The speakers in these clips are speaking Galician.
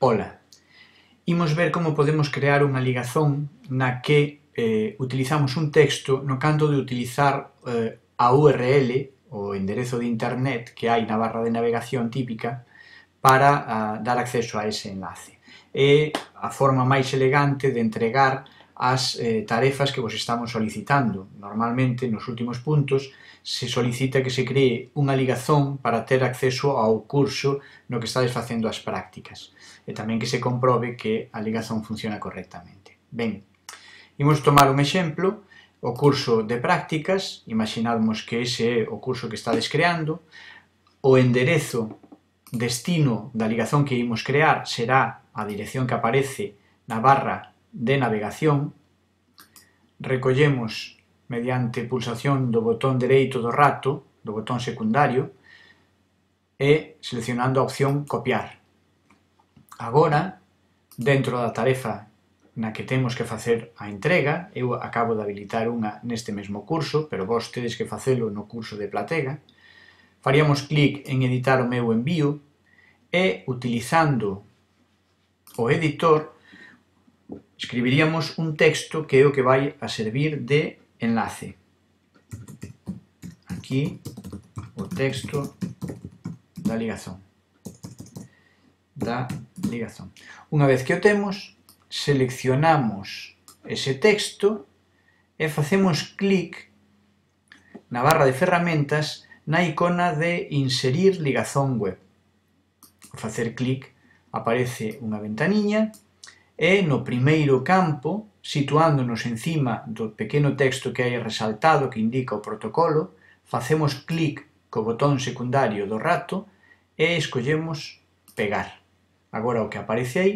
Ola. Imos ver como podemos crear unha ligazón na que utilizamos un texto no canto de utilizar a URL, o enderezo de internet que hai na barra de navegación típica para dar acceso a ese enlace. É a forma máis elegante de entregar as tarefas que vos estamos solicitando. Normalmente, nos últimos puntos, se solicita que se cree unha ligazón para ter acceso ao curso no que estades facendo as prácticas e tamén que se comprobe que a ligazón funciona correctamente. Ben, imos tomar un exemplo, o curso de prácticas, imaginadmos que ese é o curso que estades creando, o enderezo destino da ligazón que imos crear será a dirección que aparece na barra de navegación, recollemos mediante pulsación do botón dereito do rato, do botón secundario, e seleccionando a opción copiar. Agora, dentro da tarefa na que temos que facer a entrega, eu acabo de habilitar unha neste mesmo curso, pero vos tedes que facelo no curso de Platega, faríamos clic en editar o meu envío e, utilizando o editor, escribiríamos un texto que é o que vai a servir de enlace. Aquí o texto da ligazón. Unha vez que o temos, seleccionamos ese texto e facemos clic na barra de ferramentas na icona de inserir ligazón web. Ao facer clic aparece unha ventaniña e no primeiro campo, situándonos encima do pequeno texto que hai resaltado que indica o protocolo, facemos clic co botón secundario do rato e escollemos pegar. Agora o que aparece aí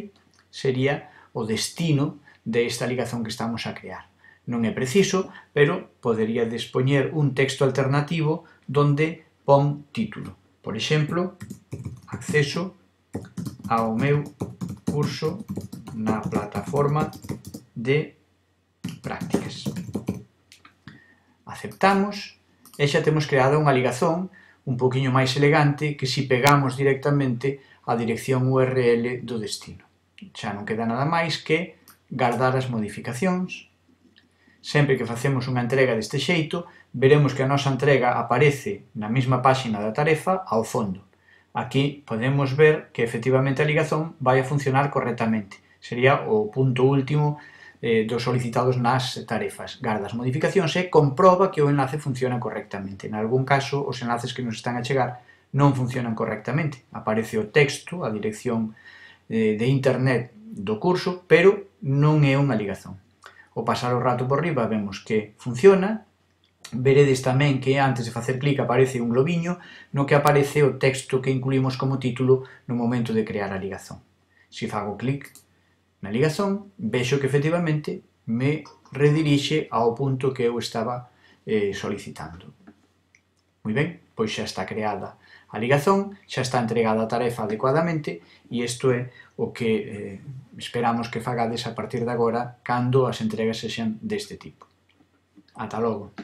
sería o destino desta ligazón que estamos a crear. Non é preciso, pero poderíades poñer un texto alternativo donde pon título. Por exemplo, acceso ao meu curso na plataforma de prácticas. Aceptamos e xa temos creado unha ligazón un poquinho máis elegante que si pegamos directamente a dirección URL do destino. Xa non queda nada máis que guardar as modificacións. Sempre que facemos unha entrega deste xeito, veremos que a nosa entrega aparece na mesma páxina da tarefa ao fondo. Aquí podemos ver que efectivamente a ligazón vai a funcionar correctamente. Sería o punto último dos solicitados nas tarefas. Garda as modificacións e comproba que o enlace funciona correctamente. En algún caso, os enlaces que nos están a chegar non funcionan correctamente. Aparece o texto, a dirección de internet do curso, pero non é unha ligazón. Ao pasar o rato por riba vemos que funciona. Veredes tamén que antes de facer clic aparece un globiño no que aparece o texto que incluímos como título no momento de crear a ligazón. Se fago clic na ligazón, vexo que efectivamente me redirixe ao punto que eu estaba solicitando. Moi ben, pois xa está creada a ligazón, xa está entregada a tarefa adecuadamente e isto é o que esperamos que fagades a partir de agora cando as entregas sexan deste tipo. Ata logo!